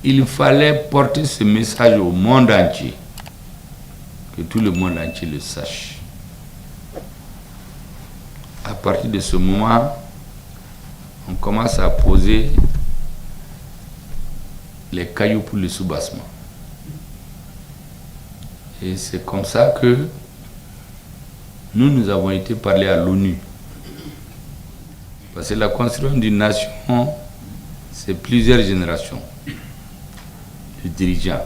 il fallait porter ce message au monde entier, que tout le monde entier le sache. À partir de ce moment, on commence à poser les cailloux pour le soubassement. Et c'est comme ça que nous avons été parler à l'ONU. Parce que la construction d'une nation, c'est plusieurs générations de dirigeants.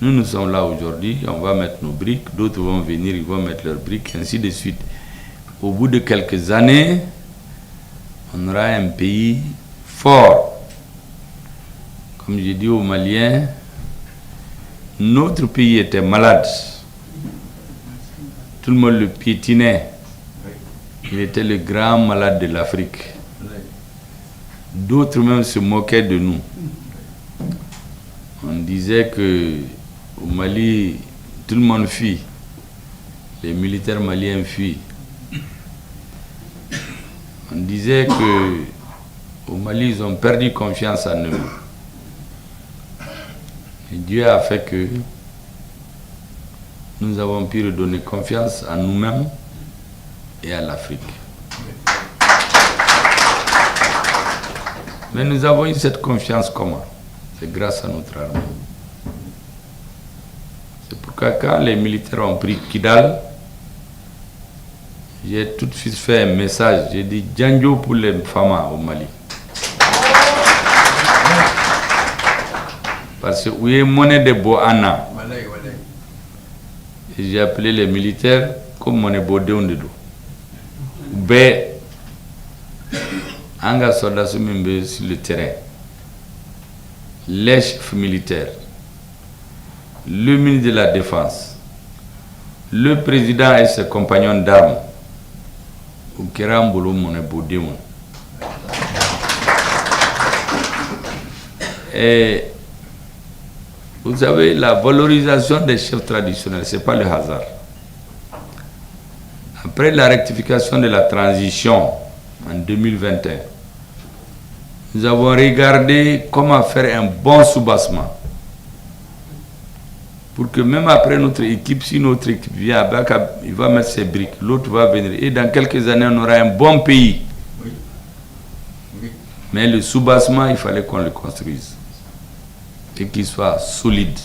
Nous sommes là aujourd'hui, on va mettre nos briques, d'autres vont venir, ils vont mettre leurs briques, ainsi de suite. Au bout de quelques années, on aura un pays fort. Comme j'ai dit aux Maliens, notre pays était malade. Tout le monde le piétinait. Il était le grand malade de l'Afrique. D'autres même se moquaient de nous. On disait que au Mali, tout le monde fuit. Les militaires maliens fuient. On disait que au Mali, ils ont perdu confiance en eux. Et Dieu a fait que nous avons pu redonner confiance en nous-mêmes et à l'Afrique. Mais nous avons eu cette confiance comment? C'est grâce à notre armée. C'est pourquoi quand les militaires ont pris Kidal, j'ai tout de suite fait un message. J'ai dit Django pour les femmes au Mali. Parce que où est monnaie de Boana. Et j'ai appelé les militaires comme monnaie Bodé on dedo. B. Anga soldats sur le terrain. Les chefs militaires, le ministre de la Défense, le président et ses compagnons d'armes. Et vous savez, la valorisation des chefs traditionnels, ce n'est pas le hasard. Après la rectification de la transition en 2021, nous avons regardé comment faire un bon soubassement. Pour que même après notre équipe, si notre équipe vient, il va mettre ses briques, l'autre va venir. Et dans quelques années, on aura un bon pays. Oui. Oui. Mais le soubassement, il fallait qu'on le construise. Et qu'il soit solide.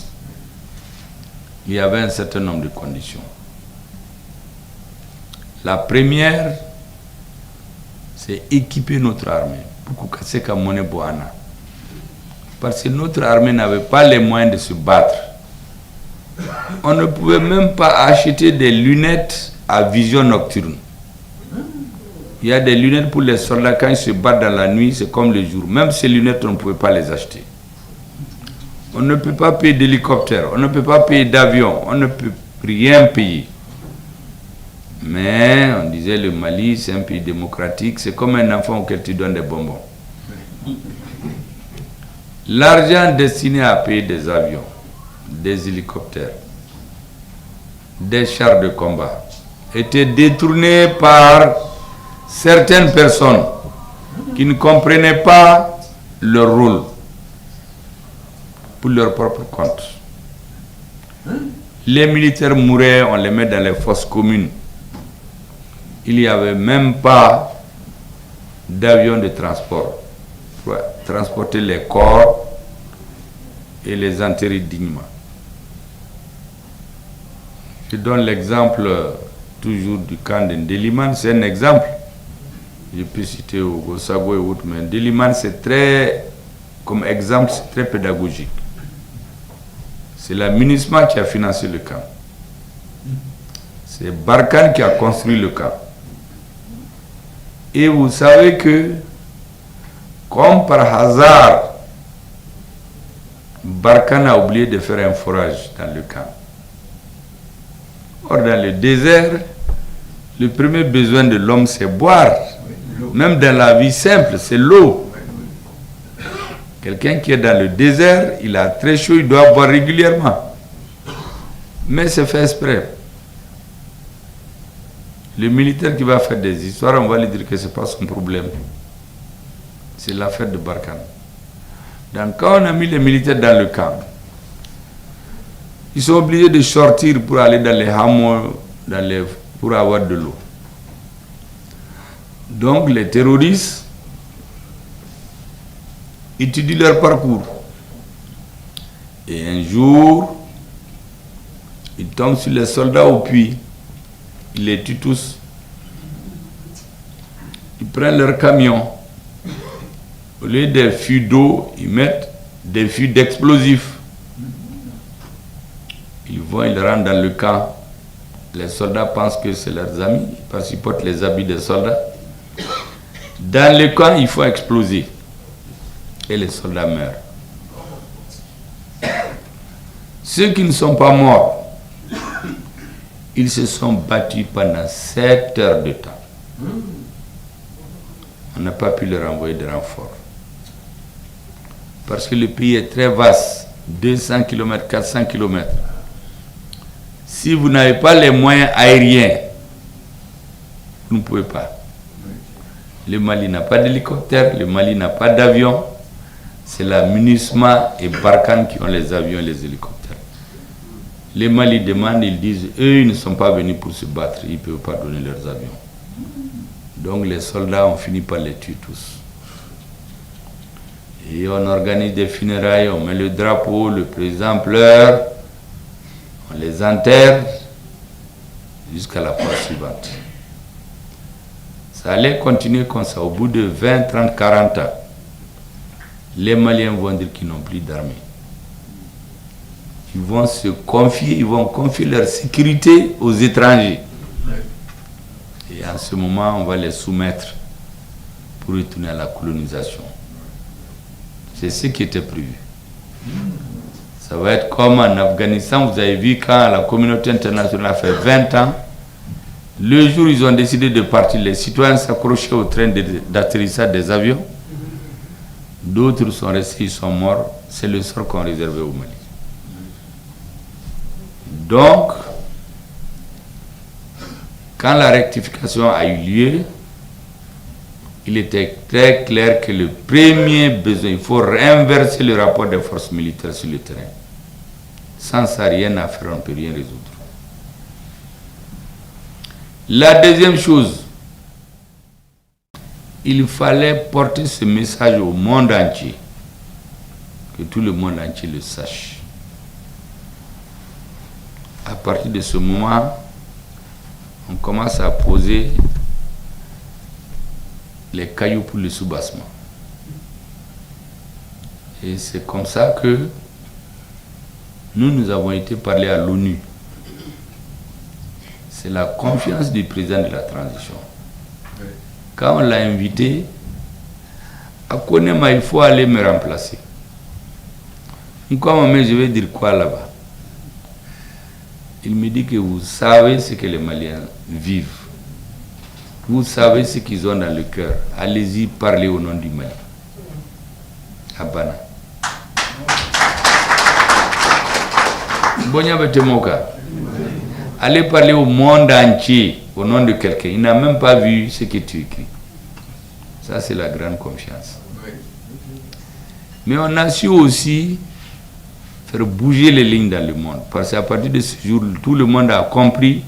Il y avait un certain nombre de conditions. La première, c'est équiper notre armée. Pour casser comme monnaie Boana. Parce que notre armée n'avait pas les moyens de se battre. On ne pouvait même pas acheter des lunettes à vision nocturne. Il y a des lunettes pour les soldats quand ils se battent dans la nuit, c'est comme le jour. Même ces lunettes, on ne pouvait pas les acheter. On ne peut pas payer d'hélicoptère, on ne peut pas payer d'avion, on ne peut rien payer. Mais on disait le Mali, c'est un pays démocratique, c'est comme un enfant auquel tu donnes des bonbons. L'argent destiné à payer des avions, des hélicoptères, des chars de combat était détourné par certaines personnes qui ne comprenaient pas leur rôle pour leur propre compte. Les militaires mouraient, on les met dans les fosses communes. Il n'y avait même pas d'avion de transport pour transporter les corps et les enterrer dignement. Je donne l'exemple toujours du camp de Ndélimane, c'est un exemple. Je peux citer Ogosago et autres, mais Ndélimane, c'est très, comme exemple, c'est très pédagogique. C'est la MINUSMA qui a financé le camp. C'est Barkhane qui a construit le camp. Et vous savez que, comme par hasard, Barkhane a oublié de faire un forage dans le camp. Or, dans le désert, le premier besoin de l'homme, c'est boire. Même dans la vie simple, c'est l'eau. Quelqu'un qui est dans le désert, il a très chaud, il doit boire régulièrement. Mais c'est fait exprès. Le militaire qui va faire des histoires, on va lui dire que ce n'est pas son problème. C'est l'affaire de Barkhane. Donc quand on a mis les militaires dans le camp, ils sont obligés de sortir pour aller dans les hameaux, pour avoir de l'eau. Donc les terroristes étudient leur parcours. Et un jour, ils tombent sur les soldats au puits. Ils les tuent tous. Ils prennent leur camion. Au lieu des fûts d'eau, ils mettent des fûts d'explosifs. Ils vont, ils rentrent dans le camp. Les soldats pensent que c'est leurs amis parce qu'ils portent les habits des soldats. Dans le camp, il faut exploser. Et les soldats meurent. Ceux qui ne sont pas morts, ils se sont battus pendant 7 heures de temps. On n'a pas pu leur envoyer de renforts. Parce que le pays est très vaste, 200 km, 400 km. Si vous n'avez pas les moyens aériens, vous ne pouvez pas. Le Mali n'a pas d'hélicoptère, le Mali n'a pas d'avion. C'est la MINUSMA et Barkhane qui ont les avions et les hélicoptères. Les Mali demandent, ils disent, eux, ils ne sont pas venus pour se battre, ils ne peuvent pas donner leurs avions. Donc les soldats ont fini par les tuer tous. Et on organise des funérailles, on met le drapeau, le président pleure, on les enterre jusqu'à la fois suivante. Ça allait continuer comme ça. Au bout de 20, 30, 40 ans, les Maliens vont dire qu'ils n'ont plus d'armée. Ils vont se confier, ils vont confier leur sécurité aux étrangers. Et en ce moment, on va les soumettre pour retourner à la colonisation. C'est ce qui était prévu. Ça va être comme en Afghanistan, vous avez vu quand la communauté internationale a fait 20 ans, le jour où ils ont décidé de partir, les citoyens s'accrochaient au train d'atterrissage des avions. D'autres sont restés, ils sont morts. C'est le sort qu'on réservait au Mali. Donc, quand la rectification a eu lieu, il était très clair que le premier besoin, il faut réinverser le rapport des forces militaires sur le terrain. Sans ça, rien à faire, on ne peut rien résoudre. La deuxième chose, il fallait porter ce message au monde entier, que tout le monde entier le sache. À partir de ce moment, on commence à poser les cailloux pour le soubassement. Et c'est comme ça que nous avons été parler à l'ONU. C'est la confiance du président de la transition. Quand on l'a invité, à Konema, il faut aller me remplacer. Il dit, je vais dire quoi là-bas? Il me dit que vous savez ce que les Maliens vivent. Vous savez ce qu'ils ont dans le cœur. Allez-y, parlez au nom du Mali. Abana. Bonya Betemoka. Allez parler au monde entier au nom de quelqu'un. Il n'a même pas vu ce que tu écris. Ça, c'est la grande confiance. Mais on a su aussi faire bouger les lignes dans le monde. Parce qu'à partir de ce jour, tout le monde a compris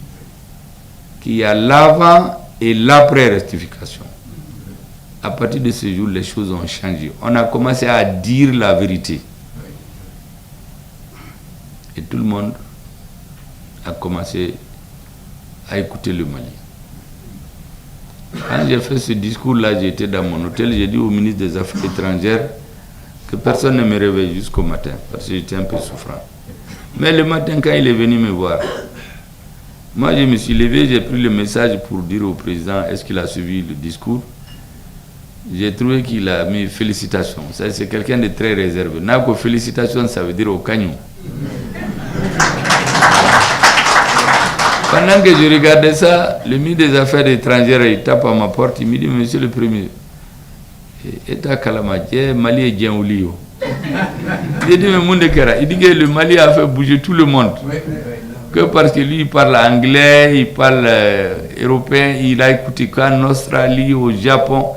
qu'il y a l'avant et l'après rectification. À partir de ce jour, les choses ont changé. On a commencé à dire la vérité. Et tout le monde a commencé à écouter le Mali. Quand j'ai fait ce discours-là, j'étais dans mon hôtel, j'ai dit au ministre des Affaires étrangères que personne ne me réveille jusqu'au matin, parce que j'étais un peu souffrant. Mais le matin, quand il est venu me voir, moi je me suis levé, j'ai pris le message pour dire au président, est-ce qu'il a suivi le discours? J'ai trouvé qu'il a mis félicitations. Ça, c'est quelqu'un de très réservé. Nako félicitations, ça veut dire au cagnon. Pendant que je regardais ça, le ministre des Affaires étrangères, il tape à ma porte, il me dit, monsieur le Premier, État Kalamadia, Mali est bien au lit. J'ai dit, mais mon décret, il dit que le Mali a fait bouger tout le monde. Que parce que lui, il parle anglais, il parle européen, il a écouté qu'en Australie, au Japon,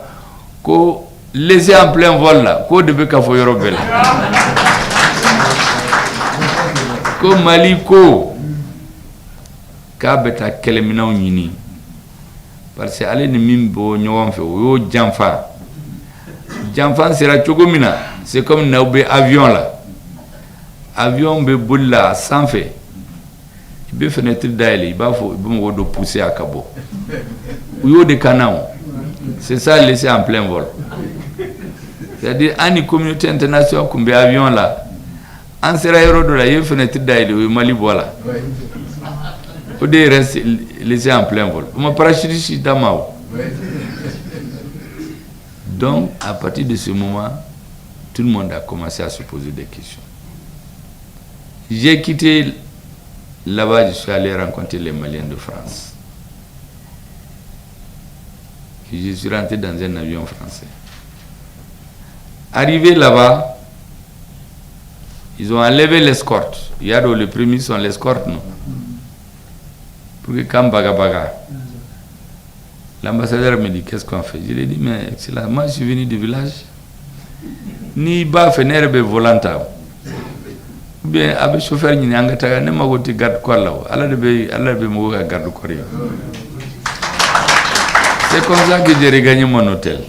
qu'au laissé en plein vol là, ko de be ka fo yoro bel. Ko Mali ko ka beta keleminaw ñini parce que ale ni mimbo ñowon fe yo janfa sera chogomina, c'est comme na be avion là. Avion be bolla sans fait. Il be fenêtre d'aile, il va faut bon de pousser à cabo. Yo de canaux. C'est ça laissé en plein vol. C'est-à-dire une communauté internationale comme be avion là. En sera héros de la fenêtre d'aile au Mali voilà. Au dé reste laissé en plein vol. On m'a parachutiste dans ma. Donc à partir de ce moment, tout le monde a commencé à se poser des questions. J'ai quitté là-bas, je suis allé rencontrer les Maliens de France. Je suis rentré dans un avion français. Arrivé là-bas, ils ont enlevé l'escorte. Il y a les premiers sont l'escorte, non? Pour que quand baga. L'ambassadeur me dit qu'est-ce qu'on fait? Je lui ai dit mais excellent, moi je suis venu du village. Ni ba fenere be volanta. Bien avec chauffeur ni anga taga ne magoti garde corps là. Allah be mo garde corps. C'est comme ça que j'ai regagné mon hôtel.